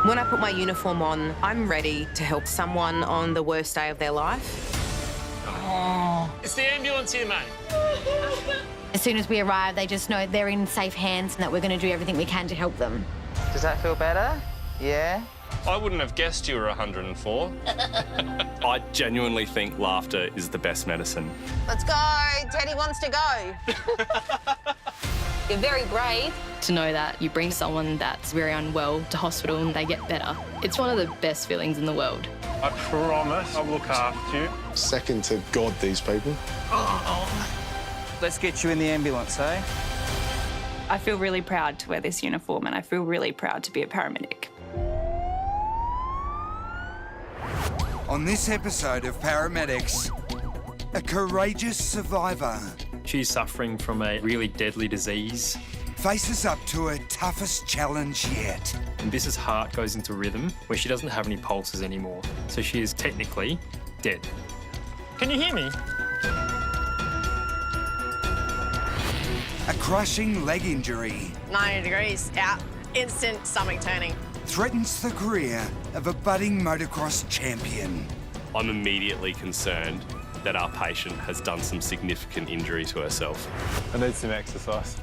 When I put my uniform on, I'm ready to help someone on the worst day of their life. Oh. It's the ambulance here, mate. As soon as we arrive, they just know they're in safe hands and that we're going to do everything we can to help them. Does that feel better? Yeah? I wouldn't have guessed you were 104. I genuinely think laughter is the best medicine. Let's go. Teddy wants to go. You're very brave. To know that you bring someone that's very unwell to hospital and they get better. It's one of the best feelings in the world. I promise I'll look after you. Second to God, these people. Let's get you in the ambulance, eh? I feel really proud to wear this uniform and I feel really proud to be a paramedic. On this episode of Paramedics, a courageous survivor She's suffering from a really deadly disease. faces up to her toughest challenge yet. And Biss's heart goes into rhythm where she doesn't have any pulses anymore. So she is technically dead. Can you hear me? A crushing leg injury 90 degrees, out. Instant stomach turning. threatens the career of a budding motocross champion. I'm immediately concerned that our patient has done some significant injury to herself. I need some exercise.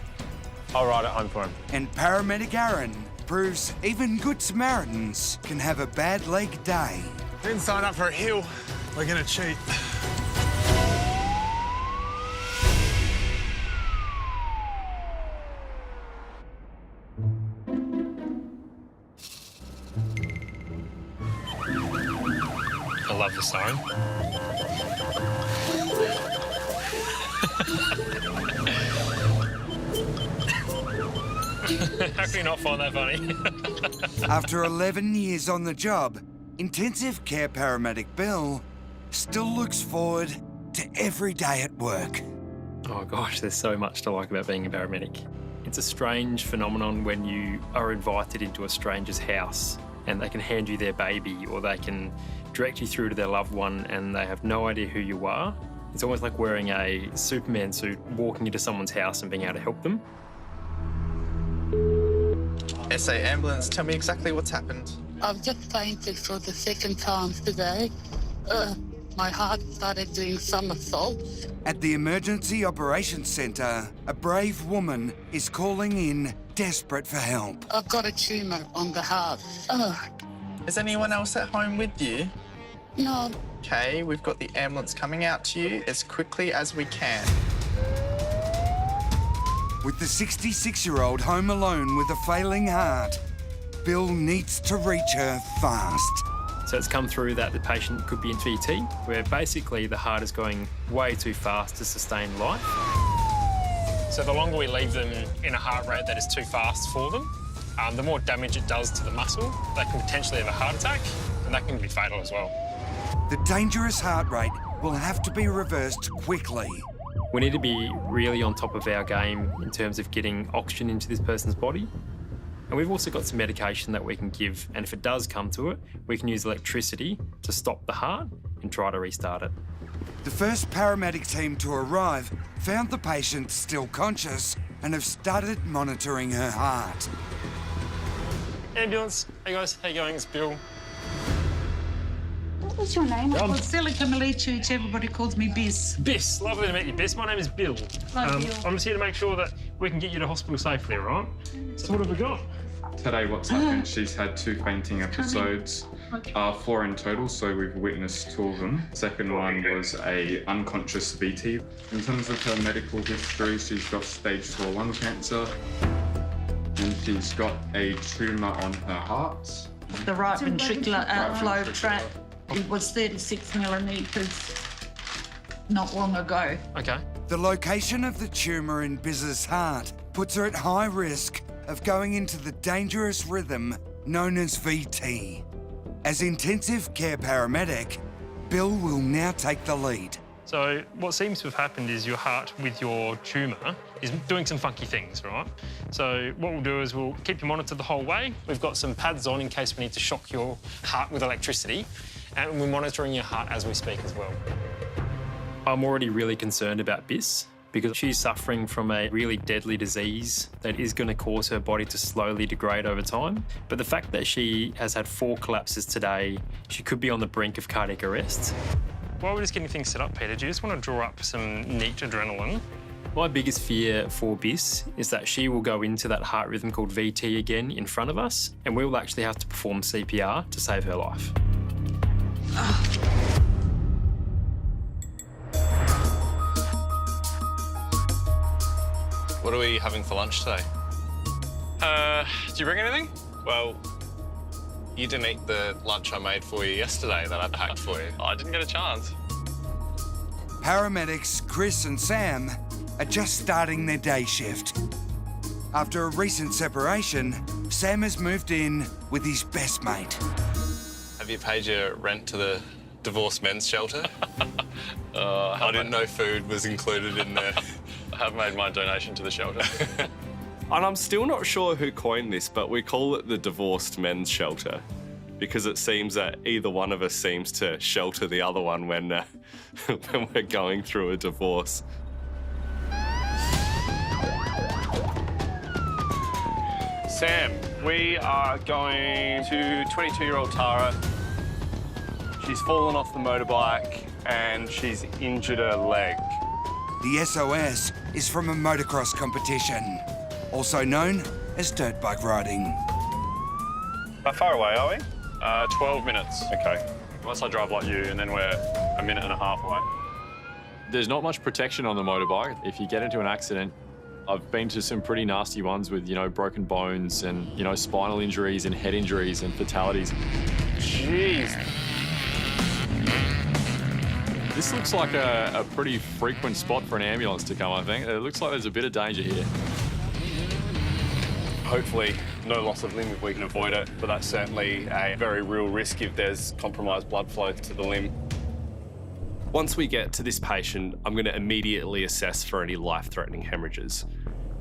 I'll ride it home for him. And paramedic Aaron proves even good Samaritans can have a bad leg day. Didn't sign up for a hill. We're gonna cheat. I love the siren. How can you not find that funny? After 11 years on the job, intensive care paramedic Bill still looks forward to every day at work. Oh gosh, there's so much to like about being a paramedic. It's a strange phenomenon when you are invited into a stranger's house and they can hand you their baby or they can direct you through to their loved one and they have no idea who you are. It's almost like wearing a Superman suit, walking into someone's house and being able to help them. SA ambulance, tell me exactly what's happened. I've just fainted for the second time today. My heart started doing somersaults. At the Emergency Operations Centre, a brave woman is calling in, desperate for help. I've got a tumour on the heart. Is anyone else at home with you? No. Okay, we've got the ambulance coming out to you as quickly as we can. With the 66-year-old home alone with a failing heart, Bill needs to reach her fast. So it's come through that the patient could be in VT, where basically the heart is going way too fast to sustain life. So the longer we leave them in a heart rate that is too fast for them, the more damage it does to the muscle. They can potentially have a heart attack, and that can be fatal as well. The dangerous heart rate will have to be reversed quickly. We need to be really on top of our game in terms of getting oxygen into this person's body. And we've also got some medication that we can give, and if it does come to it, we can use electricity to stop the heart and try to restart it. The first paramedic team to arrive found the patient still conscious and have started monitoring her heart. Ambulance, hey guys, how you going? It's Bill. What was your name? I'm called Celica Milichich. Everybody calls me Biss. Biss, lovely to meet you, Biss. My name is Bill. I'm just here to make sure that we can get you to hospital safely, all right? So what have we got? Today, what's happened, she's had 2 fainting episodes, 4 in total, so we've witnessed 2 of them. Second one was a unconscious VT. In terms of her medical history, she's got stage 4 lung cancer, and she's got a tumour on her heart. The right ventricular outflow tract. It was 36 millimetres not long ago. Okay. The location of the tumour in Biz's heart puts her at high risk of going into the dangerous rhythm known as VT. As intensive care paramedic, Bill will now take the lead. So what seems to have happened is your heart with your tumour is doing some funky things, right? So what we'll do is we'll keep you monitored the whole way. We've got some pads on in case we need to shock your heart with electricity, and we're monitoring your heart as we speak as well. I'm already really concerned about Biss. because she's suffering from a really deadly disease that is going to cause her body to slowly degrade over time. But the fact that she has had 4 collapses today, she could be on the brink of cardiac arrest. While we're just getting things set up, Peter, do you just want to draw up some neat adrenaline? My biggest fear for Biss is that she will go into that heart rhythm called VT again in front of us, and we will actually have to perform CPR to save her life. What are we having for lunch today? Do you bring anything? Well, you didn't eat the lunch I made for you yesterday that I packed for you. I didn't get a chance. Paramedics Chris and Sam are just starting their day shift. After a recent separation, Sam has moved in with his best mate. Have you paid your rent to the divorced men's shelter? I didn't know food was included in there. I have made my donation to the shelter. And I'm still not sure who coined this, but we call it the divorced men's shelter because it seems that either one of us seems to shelter the other one when we're going through a divorce. Sam, we are going to 22-year-old Tara. She's fallen off the motorbike and she's injured her leg. The SOS is from a motocross competition, also known as dirt bike riding. How far away are we? 12 minutes. Okay. Unless I drive like you, and then we're a minute and a half away. There's not much protection on the motorbike. If you get into an accident, I've been to some pretty nasty ones with, broken bones and, spinal injuries and head injuries and fatalities. Jeez. This looks like a pretty frequent spot for an ambulance to come, I think. It looks like there's a bit of danger here. Hopefully, no loss of limb if we can avoid it, but that's certainly a very real risk if there's compromised blood flow to the limb. Once we get to this patient, I'm going to immediately assess for any life-threatening hemorrhages.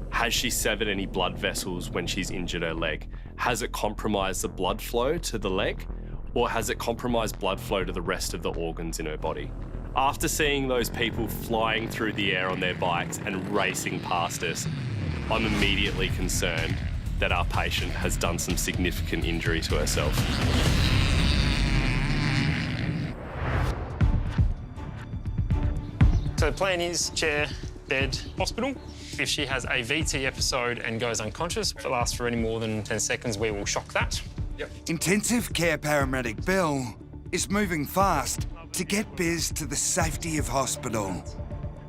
Has she severed any blood vessels when she's injured her leg? Has it compromised the blood flow to the leg? Or has it compromised blood flow to the rest of the organs in her body? After seeing those people flying through the air on their bikes and racing past us, I'm immediately concerned that our patient has done some significant injury to herself. So the plan is chair, bed, hospital. If she has a VT episode and goes unconscious, if it lasts for any more than 10 seconds, we will shock that. Yep. Intensive care paramedic Bill is moving fast to get Biz to the safety of hospital.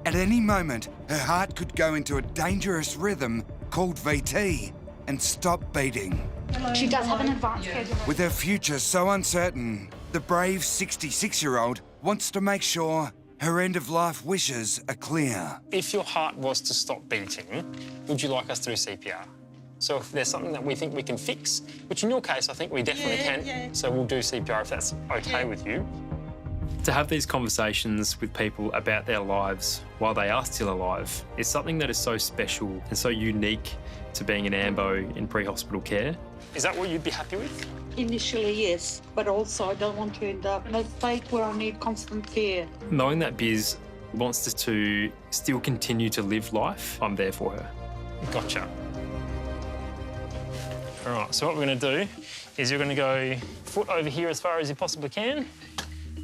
At any moment, her heart could go into a dangerous rhythm called VT and stop beating. She does have an advanced schedule. With her future so uncertain, the brave 66-year-old wants to make sure her end-of-life wishes are clear. If your heart was to stop beating, would you like us to do CPR? So if there's something that we think we can fix, which in your case, I think we definitely can, so we'll do CPR if that's okay with you. To have these conversations with people about their lives while they are still alive is something that is so special and so unique to being an ambo in pre-hospital care. Is that what you'd be happy with? Initially, yes, but also I don't want to end up in a state where I need constant care. Knowing that Biz wants us to still continue to live life, I'm there for her. Gotcha. All right, so what we're going to do is you're going to go foot over here as far as you possibly can.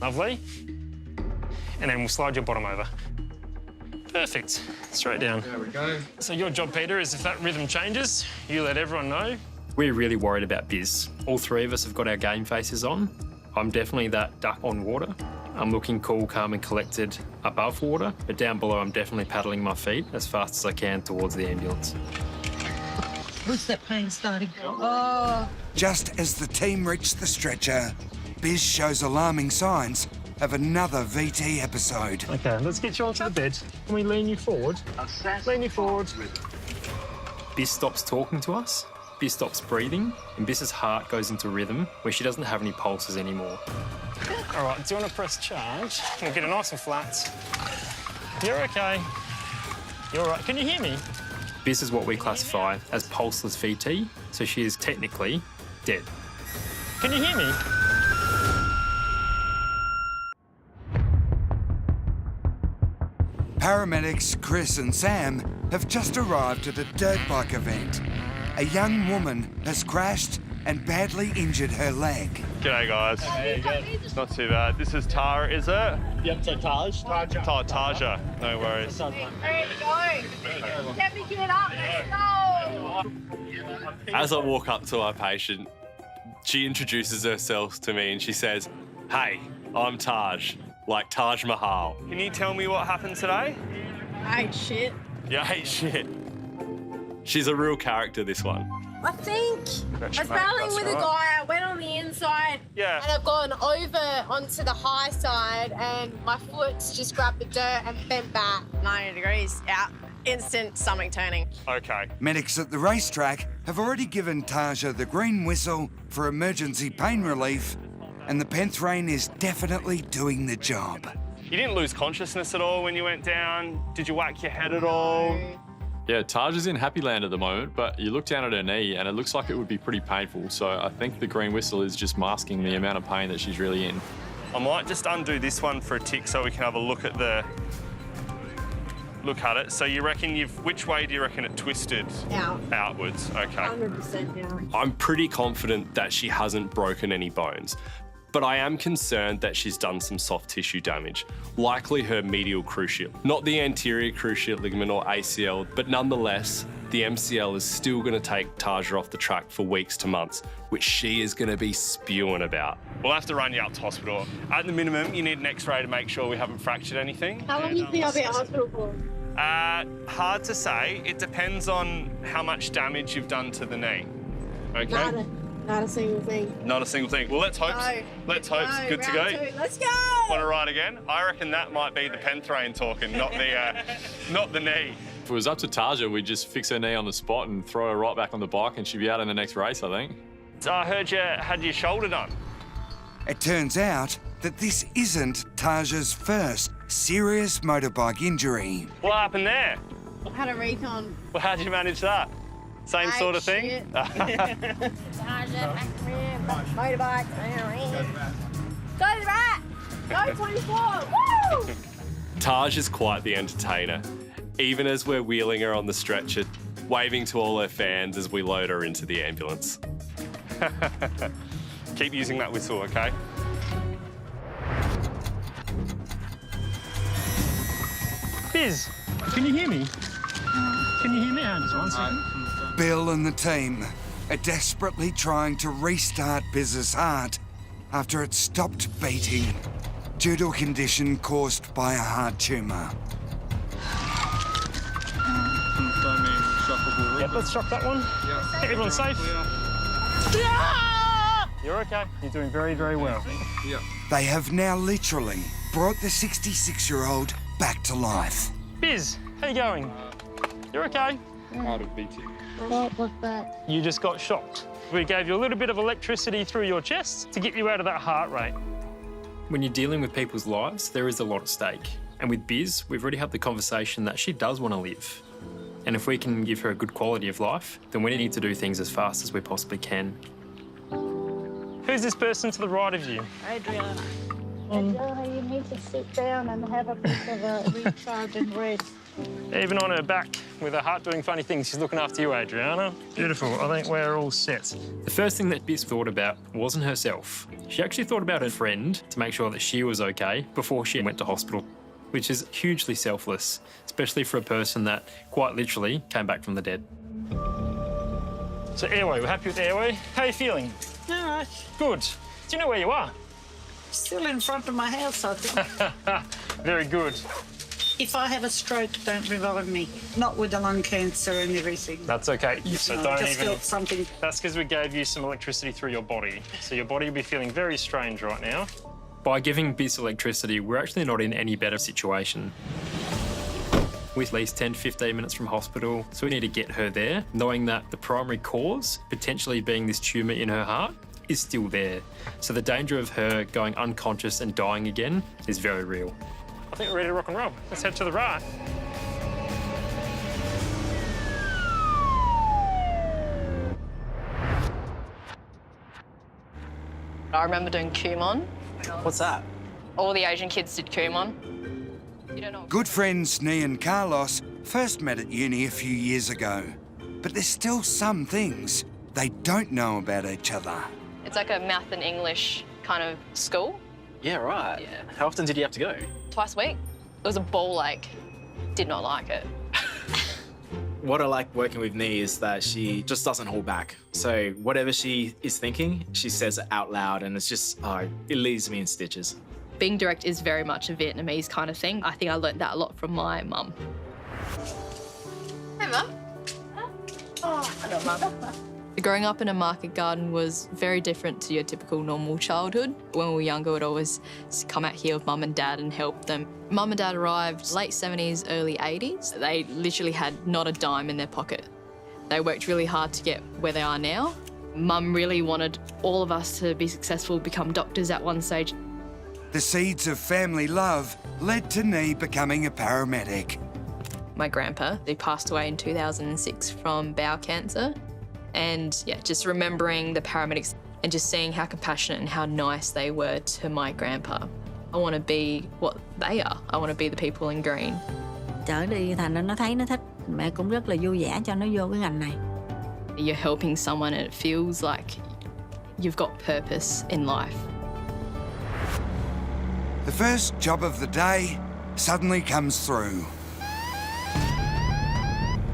Lovely. And then we'll slide your bottom over. Perfect. Straight down. There we go. So your job, Peter, is if that rhythm changes, you let everyone know. We're really worried about Biz. All 3 of us have got our game faces on. I'm definitely that duck on water. I'm looking cool, calm and collected above water, but down below I'm definitely paddling my feet as fast as I can towards the ambulance. What's that pain starting? Oh. Just as the team reach the stretcher, Biz shows alarming signs of another VT episode. OK, let's get you onto the bed. Can we lean you forward? Lean you forward. Biz stops talking to us, Biz stops breathing, and Biz's heart goes into rhythm where she doesn't have any pulses anymore. All right, do you want to press charge? We'll get it nice and flat. You're OK. You're all right. Can you hear me? Biz is what we classify as pulseless VT, so she is technically dead. Can you hear me? Paramedics Chris and Sam have just arrived at a dirt bike event. A young woman has crashed and badly injured her leg. G'day, guys. It's not too bad. This is Tara, is it? Yep, so Taj. Taja. No worries. Go. Let me get up. Let's go. As I walk up to our patient, she introduces herself to me and she says, "Hey, I'm Taj, like Taj Mahal." Can you tell me what happened today? I ate shit. Yeah, hey, shit. She's a real character, this one. I think I was battling with a guy. I went on the inside. Yeah. And I've gone over onto the high side and my foot's just grabbed the dirt and bent back. 90 degrees out. Instant stomach turning. Okay. Medics at the racetrack have already given Taja the green whistle for emergency pain relief, and the Penthrain is definitely doing the job. You didn't lose consciousness at all when you went down? Did you whack your head at all? Yeah, Taj is in happy land at the moment, but you look down at her knee and it looks like it would be pretty painful. So I think the green whistle is just masking the amount of pain that she's really in. I might just undo this one for a tick so we can have a look at it. So you reckon which way do you reckon it twisted? Out. Outwards, okay. 100% down. I'm pretty confident that she hasn't broken any bones, but I am concerned that she's done some soft tissue damage, likely her medial cruciate. Not the anterior cruciate ligament or ACL, but nonetheless, the MCL is still going to take Taja off the track for weeks to months, which she is going to be spewing about. We'll have to run you up to hospital. At the minimum, you need an X-ray to make sure we haven't fractured anything. How long do you think I'll be at hospital for? Hard to say. It depends on how much damage you've done to the knee. Okay? Not a single thing. Not a single thing. Well, let's hope. No. Let's hope. No, Good to go. round 2. Let's go! Want to ride again? I reckon that might be the Penthrain talking, not the knee. If it was up to Taja, we'd just fix her knee on the spot and throw her right back on the bike and she'd be out in the next race, I think. So I heard you had your shoulder done. It turns out that this isn't Taja's first serious motorbike injury. What happened there? I had a recon. Well, how did you manage that? Same sort of thing? Shit. Motorbike. Go to the right. Go 24. Woo! Taj is quite the entertainer, even as we're wheeling her on the stretcher, waving to all her fans as we load her into the ambulance. Keep using that whistle, okay? Biz, can you hear me? Can you hear me? Just one second. Bill and the team are desperately trying to restart Biz's heart after it stopped beating due to a condition caused by a heart tumour. Yep, let's shock that one. Yeah. Everyone's safe? You're okay. You're doing very, very well. Yeah. They have now literally brought the 66-year-old back to life. Biz, how you going? You're okay. Heart of beating. What was that? You just got shocked. We gave you a little bit of electricity through your chest to get you out of that heart rate. When you're dealing with people's lives, there is a lot at stake. And with Biz, we've already had the conversation that she does want to live. And if we can give her a good quality of life, then we need to do things as fast as we possibly can. Who's this person to the right of you? Adriana. Adriana, you need to sit down and have a bit of a recharge and rest. Even on her back, with her heart doing funny things, she's looking after you, Adriana. Beautiful. I think we're all set. The first thing that Biz thought about wasn't herself. She actually thought about her friend to make sure that she was okay before she went to hospital, which is hugely selfless, especially for a person that quite literally came back from the dead. So airway, we're happy with airway. How are you feeling? All right. Good. Do you know where you are? Still in front of my house, I think. Very good. If I have a stroke, don't revive me. Not with the lung cancer and everything. That's okay. So No, don't I just even. felt something. That's because we gave you some electricity through your body. So your body will be feeling very strange right now. By giving Biz electricity, we're actually not in any better situation. We're at least 10 to 15 minutes from hospital, so we need to get her there, knowing that the primary cause, potentially being this tumour in her heart, is still there. So the danger of her going unconscious and dying again is very real. I think we're ready to rock and roll. Let's head to the right. I remember doing Kumon. What's that? All the Asian kids did Kumon. Good friends Nee and Carlos first met at uni a few years ago, but there's still some things they don't know about each other. It's like a math and English kind of school. Yeah, right. Yeah. How often did you have to go? Twice a week. It was a ball ache. Did not like it. What I like working with Nee is that she just doesn't hold back. So whatever she is thinking, she says it out loud, and it's just, it leaves me in stitches. Being direct is very much a Vietnamese kind of thing. I think I learnt that a lot from my mum. Hey, Mum. Oh, hello, Mum. Growing up in a market garden was very different to your typical normal childhood. When we were younger, we'd always come out here with Mum and Dad and help them. Mum and Dad arrived late 70s, early 80s. They literally had not a dime in their pocket. They worked really hard to get where they are now. Mum really wanted all of us to be successful, become doctors at one stage. The seeds of family love led to Nee becoming a paramedic. My grandpa, he passed away in 2006 from bowel cancer. And yeah, just remembering the paramedics and just seeing how compassionate and how nice they were to my grandpa. I want to be what they are. I want to be the people in green. Chở đi thành ra nó thấy nó thích. Mẹ cũng rất là vui vẻ cho nó vô cái ngành này. You're helping someone and it feels like you've got purpose in life. The first job of the day suddenly comes through.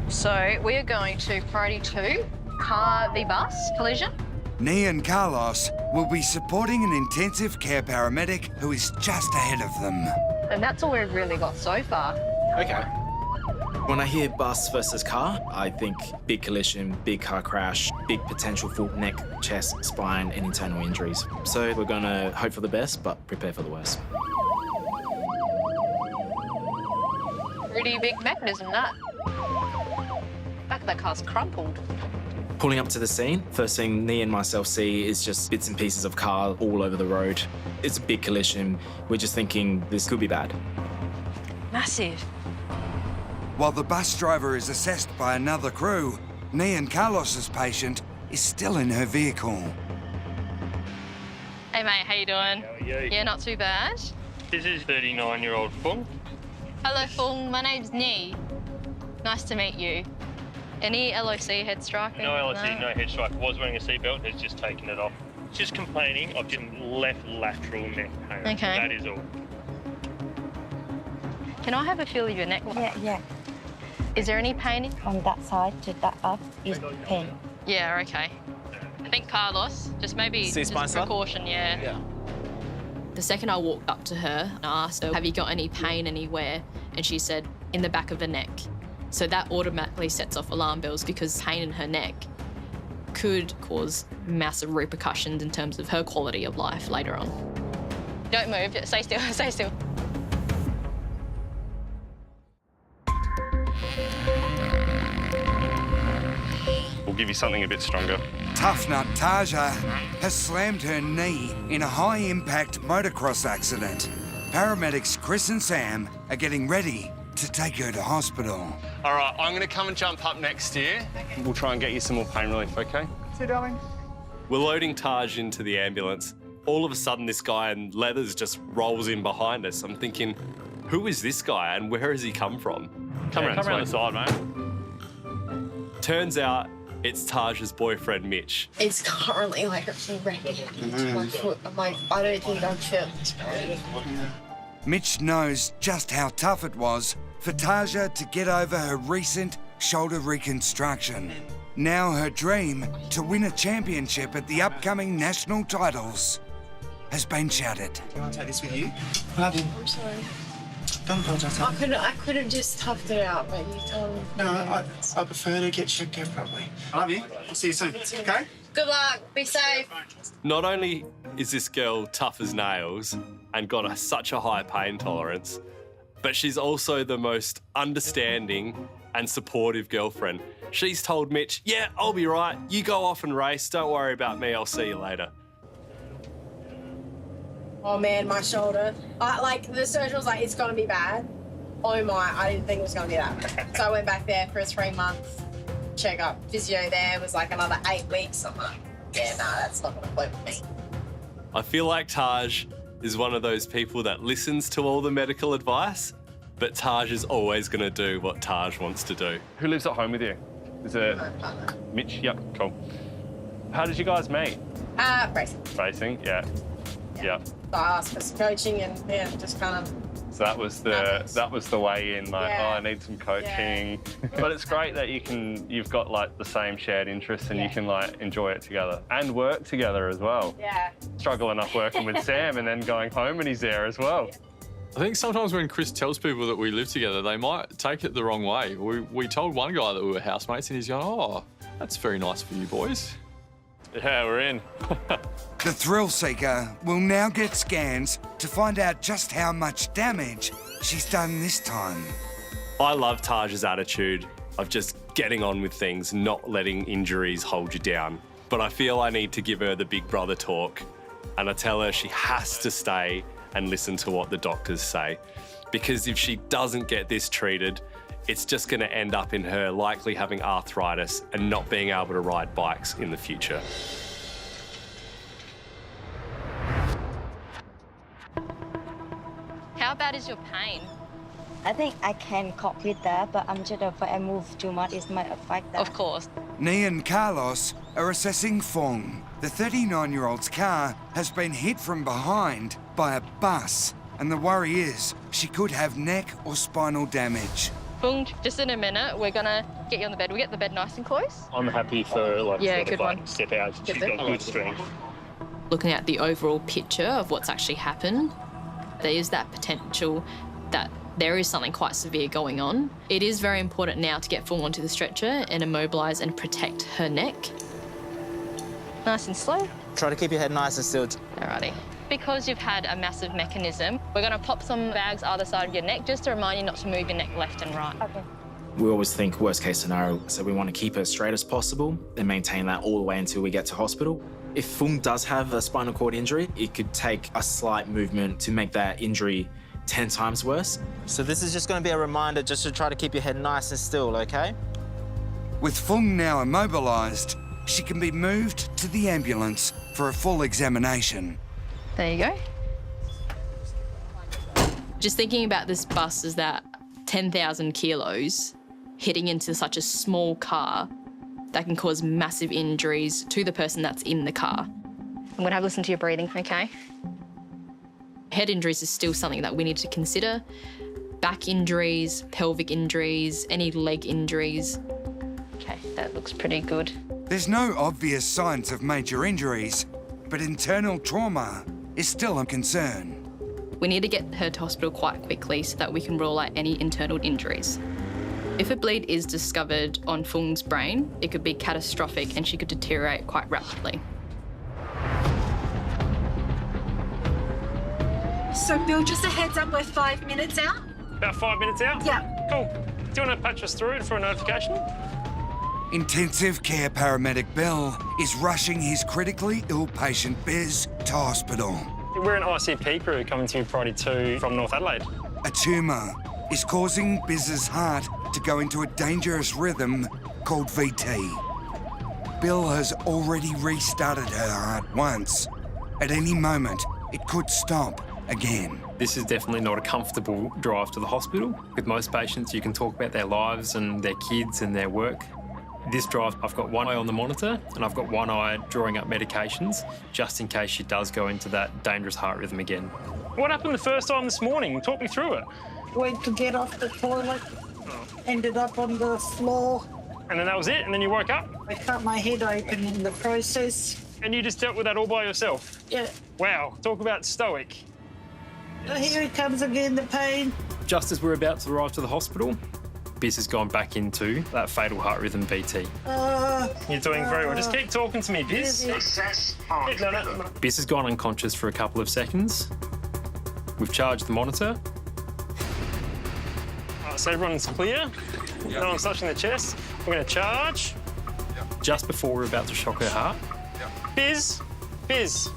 So we are going to priority 2, car v bus collision. Nee and Carlos will be supporting an intensive care paramedic who is just ahead of them. And that's all we've really got so far. Okay. When I hear bus versus car, I think big collision, big car crash, big potential for neck, chest, spine, and internal injuries. So we're gonna hope for the best, but prepare for the worst. Pretty big mechanism, that. Back of that car's crumpled. Pulling up to the scene, first thing Nee and myself see is just bits and pieces of car all over the road. It's a big collision. We're just thinking this could be bad. Massive. While the bus driver is assessed by another crew, Nee and Carlos's patient is still in her vehicle. Hey mate, how you doing? How are you? Yeah, not too bad. This is 39-year-old Fung. Hello Fung, my name's Nee. Nice to meet you. Any LOC head striking? No LOC, no head strike. Was wearing a seatbelt, has just taken it off. Just complaining of just left lateral neck pain. Okay. That is all. Can I have a feel of your neck? Yeah. Is there any pain? On that side to that up is pain. Yeah, okay. I think Carlos, just maybe just precaution, yeah. The second I walked up to her, I asked her, have you got any pain anywhere? And she said, in the back of the neck. So that automatically sets off alarm bells because pain in her neck could cause massive repercussions in terms of her quality of life later on. Don't move, just stay still, stay still. We'll give you something a bit stronger. Tough nut Taja has slammed her knee in a high-impact motocross accident. Paramedics Chris and Sam are getting ready to take her to hospital. All right, I'm going to come and jump up next to you. We'll try and get you some more pain relief, OK? See, darling? We're loading Taj into the ambulance. All of a sudden, this guy in leathers just rolls in behind us. I'm thinking, who is this guy and where has he come from? Come around the side, mate. Turns out it's Taj's boyfriend, Mitch. It's currently like wrecking into my foot. I'm like, I don't think I'm fit. Mitch knows just how tough it was for Taja to get over her recent shoulder reconstruction. Now her dream to win a championship at the upcoming national titles has been shattered. You want to take this with you? I love you. I'm sorry. Don't apologise. I could have just toughed it out, but you told me. No, I prefer to get checked out properly. I love you. I'll see you soon. Okay? Good luck. Be safe. Not only is this girl tough as nails and got such a high pain tolerance, but she's also the most understanding and supportive girlfriend. She's told Mitch, yeah, I'll be right. You go off and race. Don't worry about me. I'll see you later. Oh man, my shoulder. Like the surgeon was like, it's gonna be bad. Oh my, I didn't think it was gonna be that bad. So I went back there for a 3-month checkup. Physio there was like another 8 weeks. I'm like, yeah, nah, that's not gonna float with me. I feel like Taj is one of those people that listens to all the medical advice, but Taj is always going to do what Taj wants to do. Who lives at home with you? Is it Mitch? Yep, cool. How did you guys meet? Racing. Racing, yeah. Yeah. I asked for some coaching and yeah, just kind of. So that was the way in, like, oh, I need some coaching. Yeah. But it's great that you've got like the same shared interests and you can like enjoy it together and work together as well. Yeah. Struggle enough working with Sam and then going home and he's there as well. I think sometimes when Chris tells people that we live together, they might take it the wrong way. We told one guy that we were housemates and he's going, oh, that's very nice for you boys. Yeah, we're in. The thrill seeker will now get scans to find out just how much damage she's done this time. I love Taj's attitude of just getting on with things, not letting injuries hold you down. But I feel I need to give her the big brother talk, and I tell her she has to stay and listen to what the doctors say. Because if she doesn't get this treated, it's just going to end up in her likely having arthritis and not being able to ride bikes in the future. How bad is your pain? I think I can cope with that, but I'm just if I move too much, it might affect that. Of course. Ni and Carlos are assessing Fong. The 39-year-old's car has been hit from behind by a bus, and the worry is she could have neck or spinal damage. Fung, just in a minute, we're gonna get you on the bed. We get the bed nice and close. I'm happy for like, yeah, sort good of, like, one. Step out. She's got good strength. Looking at the overall picture of what's actually happened, there is that potential that there is something quite severe going on. It is very important now to get Fung onto the stretcher and immobilise and protect her neck. Nice and slow. Try to keep your head nice and still. Alrighty. Because you've had a massive mechanism, we're going to pop some bags either side of your neck just to remind you not to move your neck left and right. Okay. We always think worst case scenario, so we want to keep her as straight as possible and maintain that all the way until we get to hospital. If Fung does have a spinal cord injury, it could take a slight movement to make that injury 10 times worse. So this is just going to be a reminder just to try to keep your head nice and still, okay? With Fung now immobilised, she can be moved to the ambulance for a full examination. There you go. Just thinking about this bus is that 10,000 kilos hitting into such a small car that can cause massive injuries to the person that's in the car. I'm gonna have a listen to your breathing, okay? Head injuries is still something that we need to consider. Back injuries, pelvic injuries, any leg injuries. Okay, that looks pretty good. There's no obvious signs of major injuries, but internal trauma is still a concern. We need to get her to hospital quite quickly so that we can rule out any internal injuries. If a bleed is discovered on Fung's brain, it could be catastrophic and she could deteriorate quite rapidly. So, Bill, just a heads up, we're 5 minutes out. About 5 minutes out? Yeah. Cool. Do you want to patch us through for a notification? Intensive care paramedic Bill is rushing his critically ill patient Biz to hospital. We're an ICP crew coming to you Friday 2 from North Adelaide. A tumour is causing Biz's heart to go into a dangerous rhythm called VT. Bill has already restarted her heart once. At any moment, it could stop again. This is definitely not a comfortable drive to the hospital. With most patients, you can talk about their lives and their kids and their work. This drive, I've got one eye on the monitor and I've got one eye drawing up medications just in case she does go into that dangerous heart rhythm again. What happened the first time this morning? Talk me through it. Went to get off the toilet, ended up on the floor. And then that was it? And then you woke up? I cut my head open in the process. And you just dealt with that all by yourself? Yeah. Wow, talk about stoic. Here it comes again, the pain. Just as we're about to arrive to the hospital, Biz has gone back into that fatal heart rhythm VT. You're doing very well. Just keep talking to me, Biz. No. Biz has gone unconscious for a couple of seconds. We've charged the monitor. So everyone's clear. Yep. No one's touching the chest. We're going to charge. Yep. Just before we're about to shock her heart. Yep. Biz.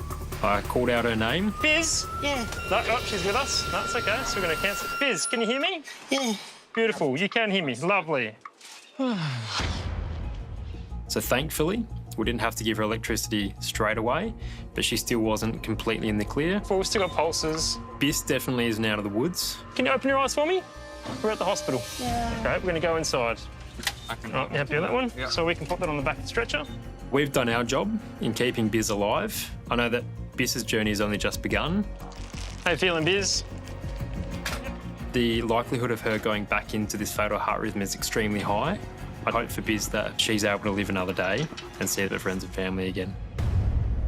I called out her name. Biz. Yeah. No, she's with us. No, it's okay. So we're going to cancel. Biz, can you hear me? Yeah. Beautiful. You can hear me. Lovely. So thankfully, we didn't have to give her electricity straight away, but she still wasn't completely in the clear. Well, we've still got pulses. Biz definitely isn't out of the woods. Can you open your eyes for me? We're at the hospital. Yeah. OK, we're going to go inside. Right, you happy with that one? Yeah. So we can put that on the back of the stretcher. We've done our job in keeping Biz alive. I know that Biz's journey has only just begun. How you feeling, Biz? The likelihood of her going back into this fatal heart rhythm is extremely high. I hope for Biz that she's able to live another day and see her friends and family again.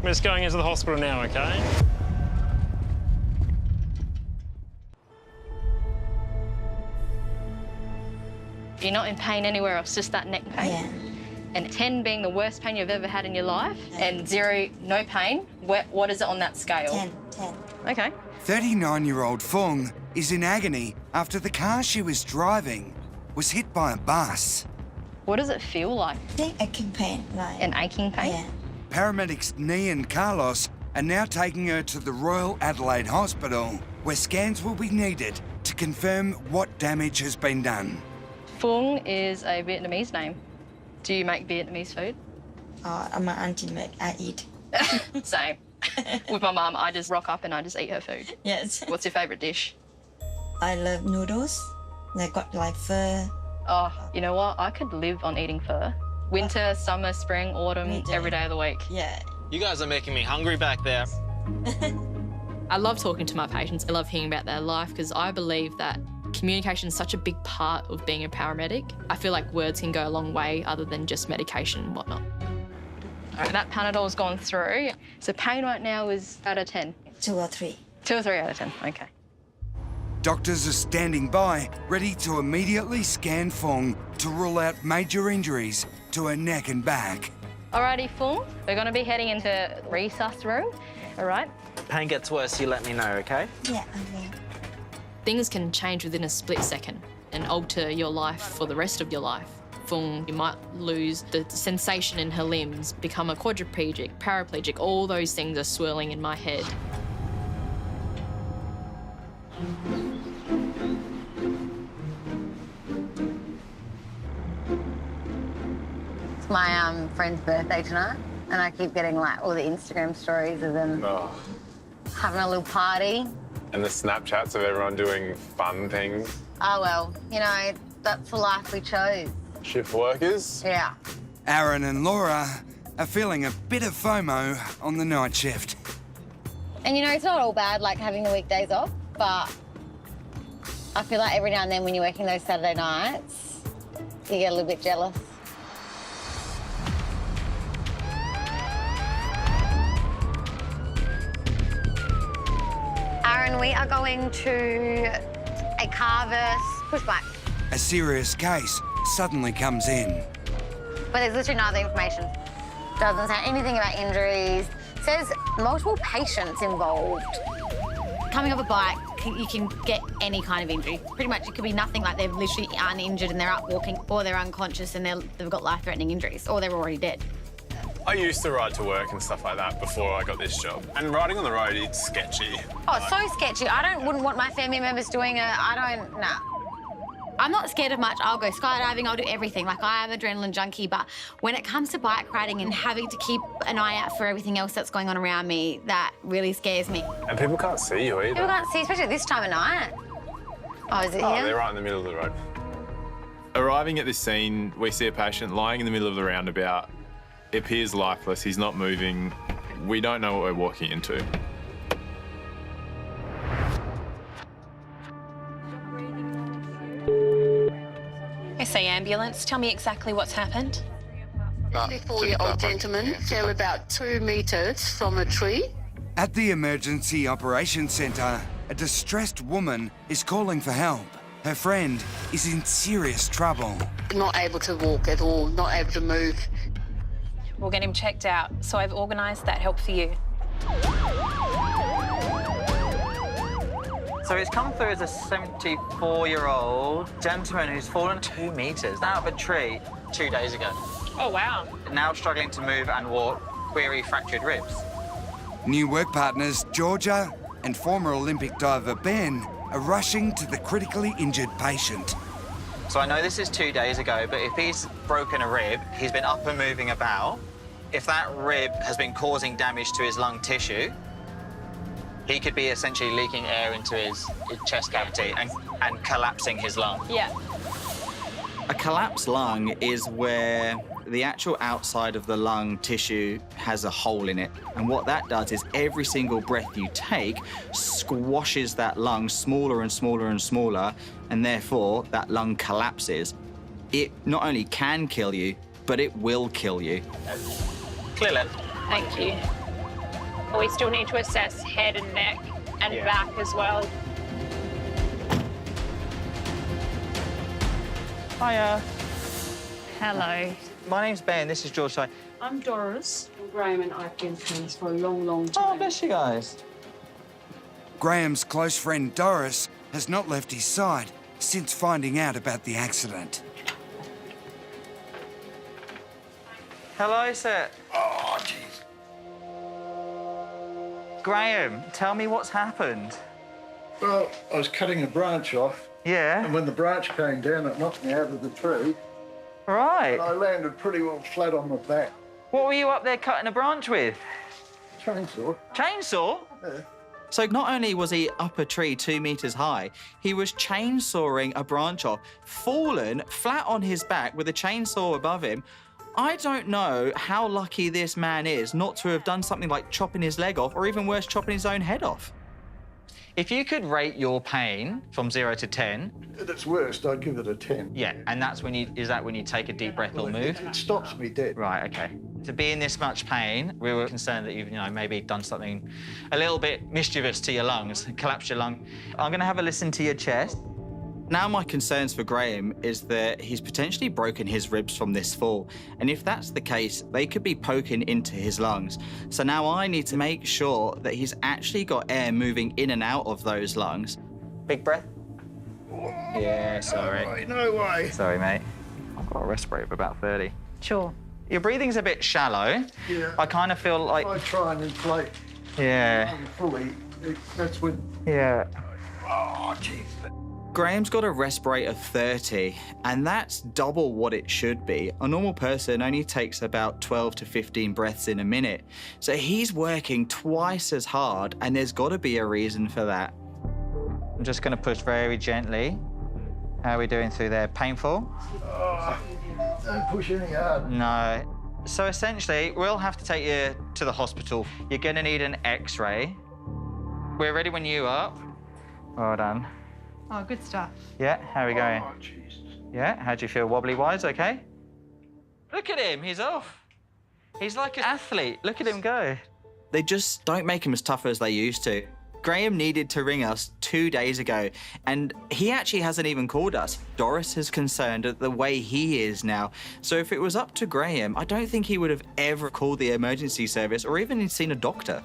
We're just going into the hospital now, OK? You're not in pain anywhere else, just that neck pain. Yeah. And 10 being the worst pain you've ever had in your life, and 0, no pain. What is it on that scale? 10. OK. 39-year-old Fung is in agony after the car she was driving was hit by a bus. What does it feel like? I think aching pain, like. An aching pain? Yeah. Paramedics Nee and Carlos are now taking her to the Royal Adelaide Hospital, where scans will be needed to confirm what damage has been done. Fung is a Vietnamese name. Do you make Vietnamese food? I'm an auntie make. I eat. Same. With my mum, I just rock up and I just eat her food. Yes. What's your favourite dish? I love noodles. They got like pho. Oh, you know what? I could live on eating pho. Winter, summer, spring, autumn, every day of the week. Yeah. You guys are making me hungry back there. I love talking to my patients. I love hearing about their life because I believe that communication is such a big part of being a paramedic. I feel like words can go a long way other than just medication and whatnot. That Panadol's gone through. So pain right now is out of 10? 2 or 3. 2 or 3 out of 10, OK. Doctors are standing by, ready to immediately scan Fung to rule out major injuries to her neck and back. Alrighty, Fung, we're going to be heading into the resus room, all right? Pain gets worse, you let me know, OK? Yeah, I will. Things can change within a split second and alter your life for the rest of your life. Fung, you might lose the sensation in her limbs, become a quadriplegic, paraplegic, all those things are swirling in my head. It's my friend's birthday tonight, and I keep getting like all the Instagram stories of them having a little party. And the Snapchats of everyone doing fun things. Oh well, you know, that's the life we chose. Shift workers? Yeah. Aaron and Laura are feeling a bit of FOMO on the night shift. And you know, it's not all bad like having the weekdays off, but I feel like every now and then when you're working those Saturday nights, you get a little bit jealous. Aaron, we are going to a car verse pushback. A serious case suddenly comes in. But there's literally no other information. Doesn't say anything about injuries. Says multiple patients involved. Coming off a bike, you can get any kind of injury. Pretty much it could be nothing, like they're literally uninjured and they're up walking, or they're unconscious and they've got life-threatening injuries, or they're already dead. I used to ride to work and stuff like that before I got this job. And riding on the road, it's sketchy. Oh, it's so sketchy. Wouldn't want my family members doing it. Nah. I'm not scared of much. I'll go skydiving, I'll do everything. Like, I am an adrenaline junkie, but when it comes to bike riding and having to keep an eye out for everything else that's going on around me, that really scares me. And people can't see you either. People can't see, especially this time of night. Oh, is it Oh, here? they're right in the middle of the road. Arriving at this scene, we see a patient lying in the middle of the roundabout. He appears lifeless, he's not moving. We don't know what we're walking into. SA ambulance, tell me exactly what's happened. 54-year-old gentleman fell about 2 metres from a tree. At the Emergency Operations Centre, a distressed woman is calling for help. Her friend is in serious trouble. Not able to walk at all, not able to move. We'll get him checked out, so I've organised that help for you. So it's come through as a 74-year-old gentleman who's fallen 2 metres out of a tree 2 days ago. Oh, wow. Now struggling to move and walk, query fractured ribs. New work partners Georgia and former Olympic diver Ben are rushing to the critically injured patient. So I know this is 2 days ago, but if he's broken a rib, he's been up and moving about. If that rib has been causing damage to his lung tissue, He could be essentially leaking air into his chest cavity and collapsing his lung. Yeah. A collapsed lung is where the actual outside of the lung tissue has a hole in it. And what that does is every single breath you take squashes that lung smaller and smaller and smaller, and therefore that lung collapses. It not only can kill you, but it will kill you. Clear lip. Thank you. We still need to assess head and neck and back as well. Hiya. Hello. My name's Ben, this is George. I'm Doris. Graham and I've been friends for a long, long time. Oh, bless you guys. Graham's close friend Doris has not left his side since finding out about the accident. Hello, sir. Oh, jeez. Graham, tell me what's happened. Well, I was cutting a branch off. Yeah. And when the branch came down, it knocked me out of the tree. Right. And I landed pretty well flat on my back. What were you up there cutting a branch with? Chainsaw. Chainsaw? Yeah. So not only was he up a tree 2 meters high, he was chainsawing a branch off, fallen flat on his back with a chainsaw above him. I don't know how lucky this man is not to have done something like chopping his leg off, or even worse, chopping his own head off. If you could rate your pain from 0 to 10... At its worst, I'd give it a 10. Yeah, and that's when is that when you take a deep breath or move? It stops me dead. Right, okay. To be in this much pain, we were concerned that you've, maybe done something a little bit mischievous to your lungs, collapsed your lung. I'm gonna have a listen to your chest. Now my concerns for Graham is that he's potentially broken his ribs from this fall. And if that's the case, they could be poking into his lungs. So now I need to make sure that he's actually got air moving in and out of those lungs. Big breath. Yeah, sorry. Oh, no way. Sorry, mate. I've got a respirator of about 30. Sure. Your breathing's a bit shallow. Yeah. I kind of feel like... I try and inflate. Yeah. Fully. That's when... Yeah. Oh, jeez. Graham's got a respirate of 30, and that's double what it should be. A normal person only takes about 12 to 15 breaths in a minute. So he's working twice as hard, and there's got to be a reason for that. I'm just going to push very gently. How are we doing through there? Painful? Oh, don't push any hard. No. So essentially, we'll have to take you to the hospital. You're going to need an X-ray. We're ready when you are. Well done. Oh, good stuff. Yeah, how are we going? Oh, Jesus. Yeah, how do you feel? Wobbly-wise, okay? Look at him, he's off. He's like an athlete. Look at him go. They just don't make him as tough as they used to. Graham needed to ring us 2 days ago, and he actually hasn't even called us. Doris is concerned at the way he is now. So if it was up to Graham, I don't think he would have ever called the emergency service or even seen a doctor.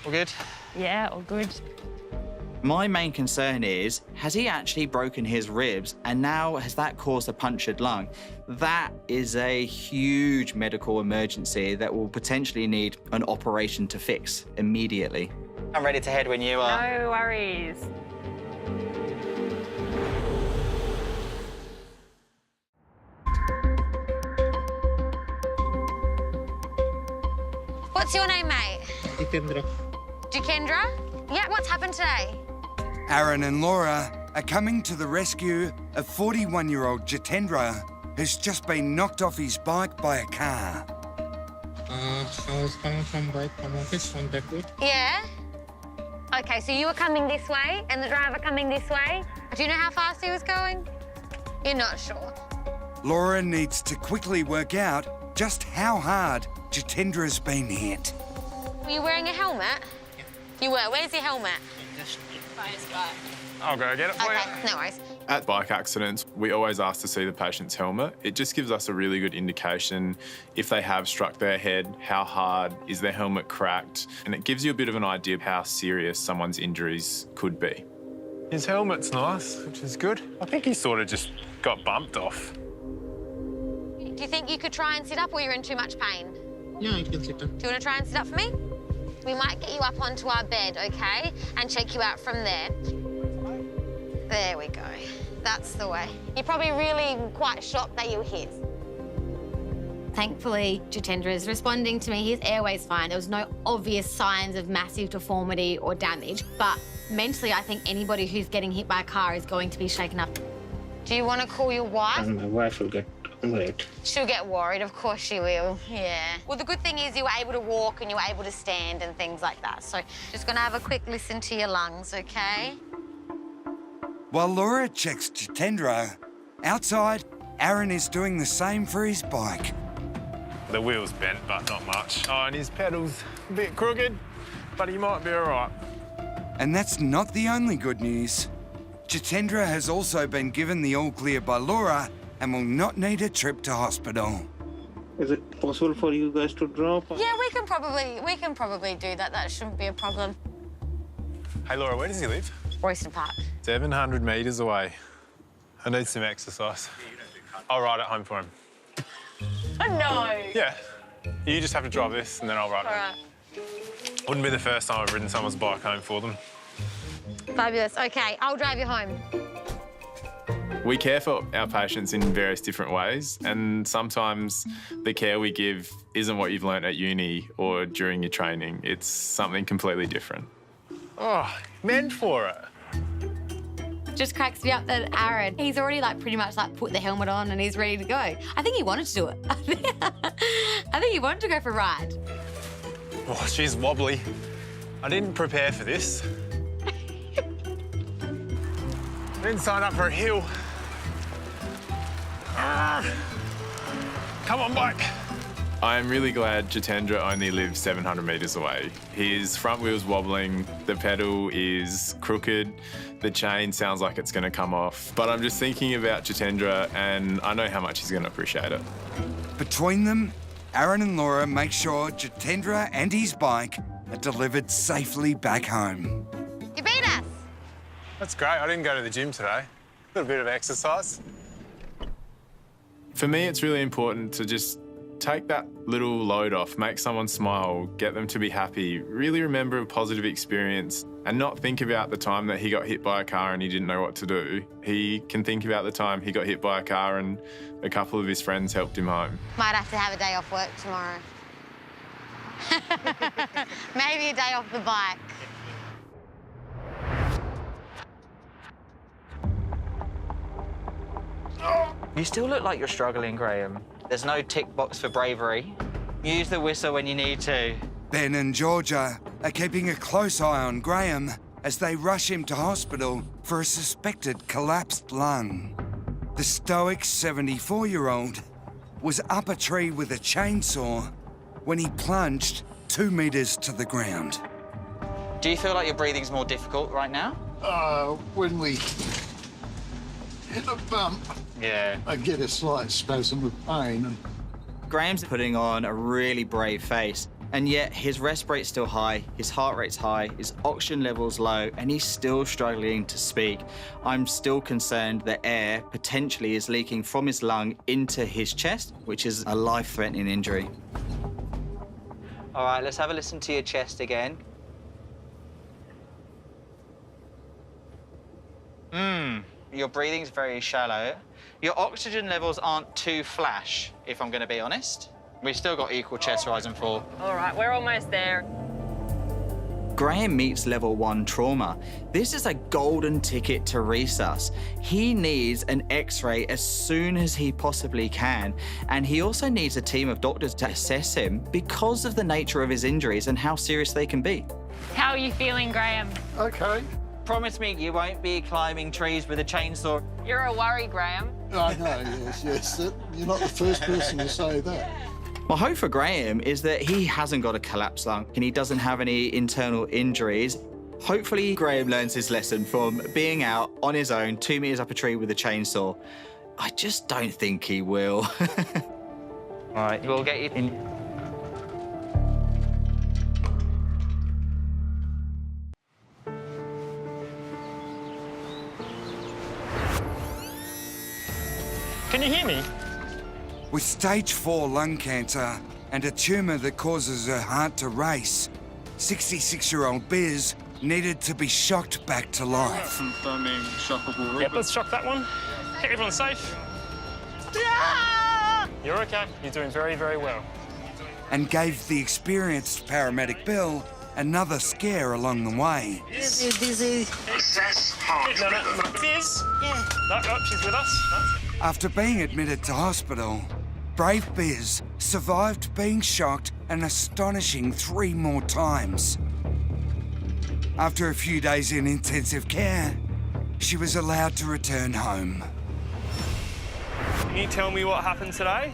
All good? Yeah, all good. My main concern is, has he actually broken his ribs, and now has that caused a punctured lung? That is a huge medical emergency that will potentially need an operation to fix immediately. I'm ready to head when you are. No worries. What's your name, mate? Jitendra. Jikendra? Yeah, what's happened today? Aaron and Laura are coming to the rescue of 41-year-old Jitendra, who's just been knocked off his bike by a car. I was coming from office from that way. Yeah? Okay, so you were coming this way and the driver coming this way. Do you know how fast he was going? You're not sure. Laura needs to quickly work out just how hard Jitendra's been hit. Were you wearing a helmet? Yeah. You were. Where's your helmet? By his back. I'll go get it for you. Okay, no worries. At bike accidents, we always ask to see the patient's helmet. It just gives us a really good indication if they have struck their head, how hard, is their helmet cracked, and it gives you a bit of an idea of how serious someone's injuries could be. His helmet's nice, which is good. I think he sort of just got bumped off. Do you think you could try and sit up, or you're in too much pain? Yeah, I can sit up. Do you want to try and sit up for me? We might get you up onto our bed, okay? And check you out from there. There we go. That's the way. You're probably really quite shocked that you were hit. Thankfully, Jitendra is responding to me. His airway's fine. There was no obvious signs of massive deformity or damage. But mentally, I think anybody who's getting hit by a car is going to be shaken up. Do you want to call your wife? And my wife will get worried. She'll get worried, of course she will. Yeah. Well, the good thing is you were able to walk and you were able to stand and things like that. So just gonna have a quick listen to your lungs, okay? While Laura checks Jitendra, outside, Aaron is doing the same for his bike. The wheel's bent, but not much. Oh, and his pedal's a bit crooked, but he might be all right. And that's not the only good news. Jitendra has also been given the all clear by Laura and will not need a trip to hospital. Is it possible for you guys to drop? Yeah, we can probably do that. That shouldn't be a problem. Hey, Laura, where does he live? Royston Park. 700 metres away. I need some exercise. I'll ride it home for him. Oh, no. Yeah. You just have to drive this and then I'll ride it. All right. Wouldn't be the first time I've ridden someone's bike home for them. Fabulous. Okay, I'll drive you home. We care for our patients in various different ways, and sometimes the care we give isn't what you've learnt at uni or during your training. It's something completely different. Oh, meant for it. Just cracks me up that Aaron, he's already pretty much put the helmet on and he's ready to go. I think he wanted to do it. I think he wanted to go for a ride. Oh, she's wobbly. I didn't prepare for this. I didn't sign up for a hill. Come on, bike. I am really glad Jitendra only lives 700 metres away. His front wheel's wobbling, the pedal is crooked, the chain sounds like it's going to come off. But I'm just thinking about Jitendra and I know how much he's going to appreciate it. Between them, Aaron and Laura make sure Jitendra and his bike are delivered safely back home. You beat us. That's great. I didn't go to the gym today. A little bit of exercise. For me, it's really important to just take that little load off, make someone smile, get them to be happy, really remember a positive experience and not think about the time that he got hit by a car and he didn't know what to do. He can think about the time he got hit by a car and a couple of his friends helped him home. Might have to have a day off work tomorrow. Maybe a day off the bike. You still look like you're struggling, Graham. There's no tick box for bravery. Use the whistle when you need to. Ben and Georgia are keeping a close eye on Graham as they rush him to hospital for a suspected collapsed lung. The stoic 74-year-old was up a tree with a chainsaw when he plunged 2 metres to the ground. Do you feel like your breathing's more difficult right now? When we hit a bump, yeah, I get a slight spasm of pain. And Graham's putting on a really brave face, and yet his respirate's rate's still high, his heart rate's high, his oxygen level's low, and he's still struggling to speak. I'm still concerned that air potentially is leaking from his lung into his chest, which is a life-threatening injury. All right, let's have a listen to your chest again. Your breathing's very shallow. Your oxygen levels aren't too flash, if I'm going to be honest. We've still got equal chest rise and fall. All right, we're almost there. Graham meets level 1 trauma. This is a golden ticket to resus. He needs an x-ray as soon as he possibly can. And he also needs a team of doctors to assess him because of the nature of his injuries and how serious they can be. How are you feeling, Graham? okay. Promise me you won't be climbing trees with a chainsaw. You're a worry, Graham. I know, yes. You're not the first person to say that. My hope for Graham is that he hasn't got a collapsed lung and he doesn't have any internal injuries. Hopefully, Graham learns his lesson from being out on his own, 2 meters up a tree with a chainsaw. I just don't think he will. All right, we'll get you in. Can you hear me? With stage 4 lung cancer and a tumour that causes her heart to race, 66-year-old Biz needed to be shocked back to life. Confirming shockable. Yep, let's shock that one. Okay, everyone's safe. You're okay. You're doing very, very well. And gave the experienced paramedic Bill another scare along the way. Dizzy. Assess heart. Fizz? Yeah. No, she's with us. No. After being admitted to hospital, brave Biz survived being shocked an astonishing 3 more times. After a few days in intensive care, she was allowed to return home. Can you tell me what happened today?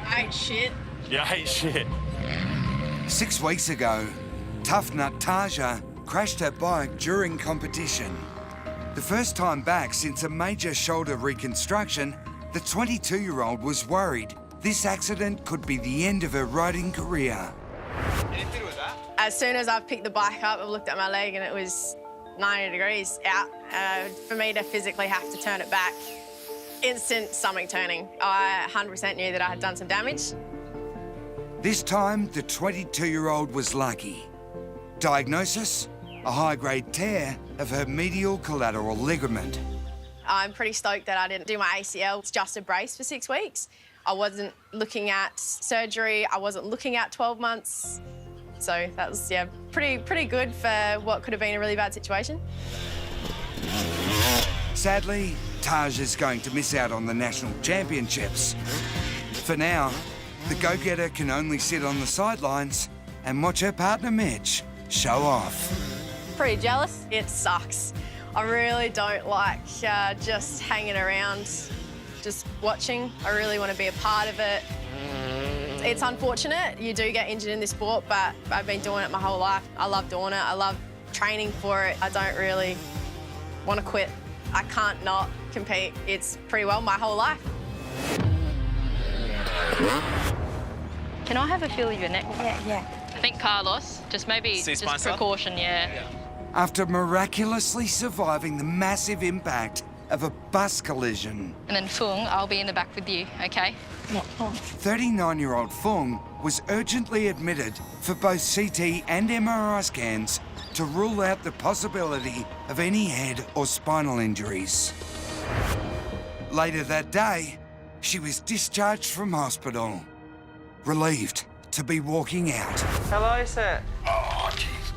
I ate shit. You ate shit. 6 weeks ago, tough nut Taja crashed her bike during competition. The first time back since a major shoulder reconstruction, the 22-year-old was worried this accident could be the end of her riding career. As soon as I picked the bike up, I looked at my leg and it was 90 degrees out. For me to physically have to turn it back, instant stomach turning. I 100% knew that I had done some damage. This time, the 22-year-old was lucky. Diagnosis? A high-grade tear of her medial collateral ligament. I'm pretty stoked that I didn't do my ACL. It's just a brace for 6 weeks. I wasn't looking at surgery. I wasn't looking at 12 months. So that was, yeah, pretty good for what could have been a really bad situation. Sadly, Taj is going to miss out on the national championships. For now, the go-getter can only sit on the sidelines and watch her partner Mitch show off. Pretty jealous. It sucks. I really don't like just hanging around, just watching. I really want to be a part of it. It's unfortunate you do get injured in this sport, but I've been doing it my whole life. I love doing it. I love training for it. I don't really want to quit. I can't not compete. It's pretty well my whole life. Can I have a feel of your neck? Yeah. I think Carlos, just maybe just precaution, yeah. After miraculously surviving the massive impact of a bus collision. And then Fung, I'll be in the back with you, okay? 39-year-old Fung was urgently admitted for both CT and MRI scans to rule out the possibility of any head or spinal injuries. Later that day, she was discharged from hospital, relieved to be walking out. Hello, sir. Oh, jeez.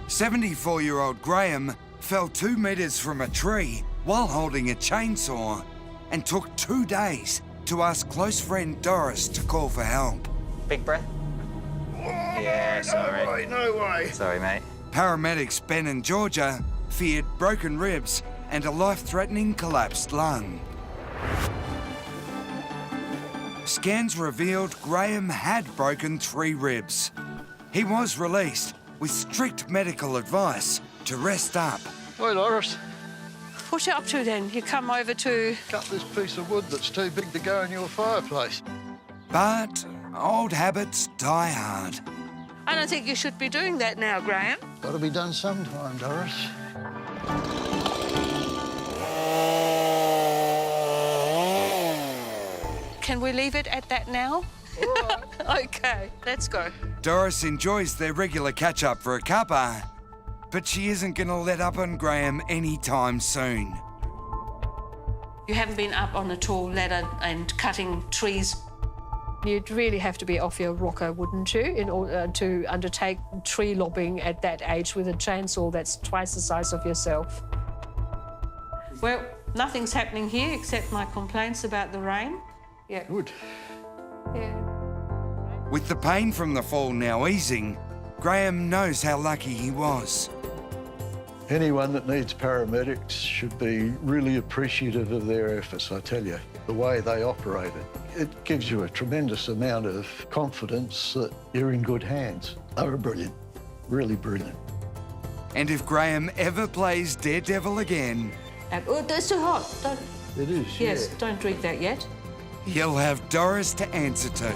74-year-old Graham fell 2 metres from a tree while holding a chainsaw and took 2 days to ask close friend Doris to call for help. Big breath. Yeah, sorry. No way, no way. Sorry, mate. Paramedics Ben and Georgia feared broken ribs and a life-threatening collapsed lung. Scans revealed Graham had broken 3 ribs. He was released with strict medical advice to rest up. Hi, Doris. Push it up to then. You come over to... Cut this piece of wood that's too big to go in your fireplace. But old habits die hard. I don't think you should be doing that now, Graham. Got to be done sometime, Doris. Can we leave it at that now? All right. OK, let's go. Doris enjoys their regular catch-up for a cuppa, but she isn't going to let up on Graham anytime soon. You haven't been up on a tall ladder and cutting trees. You'd really have to be off your rocker, wouldn't you, in order to undertake tree lobbing at that age with a chainsaw that's twice the size of yourself? Well, nothing's happening here except my complaints about the rain. Yeah. Good. Yeah. With the pain from the fall now easing, Graham knows how lucky he was. Anyone that needs paramedics should be really appreciative of their efforts, I tell you. The way they operate it gives you a tremendous amount of confidence that you're in good hands. They were brilliant, really brilliant. And if Graham ever plays Daredevil again... Oh, that's too hot. Don't... It is, Yes, yeah. don't drink that yet. He'll have Doris to answer to.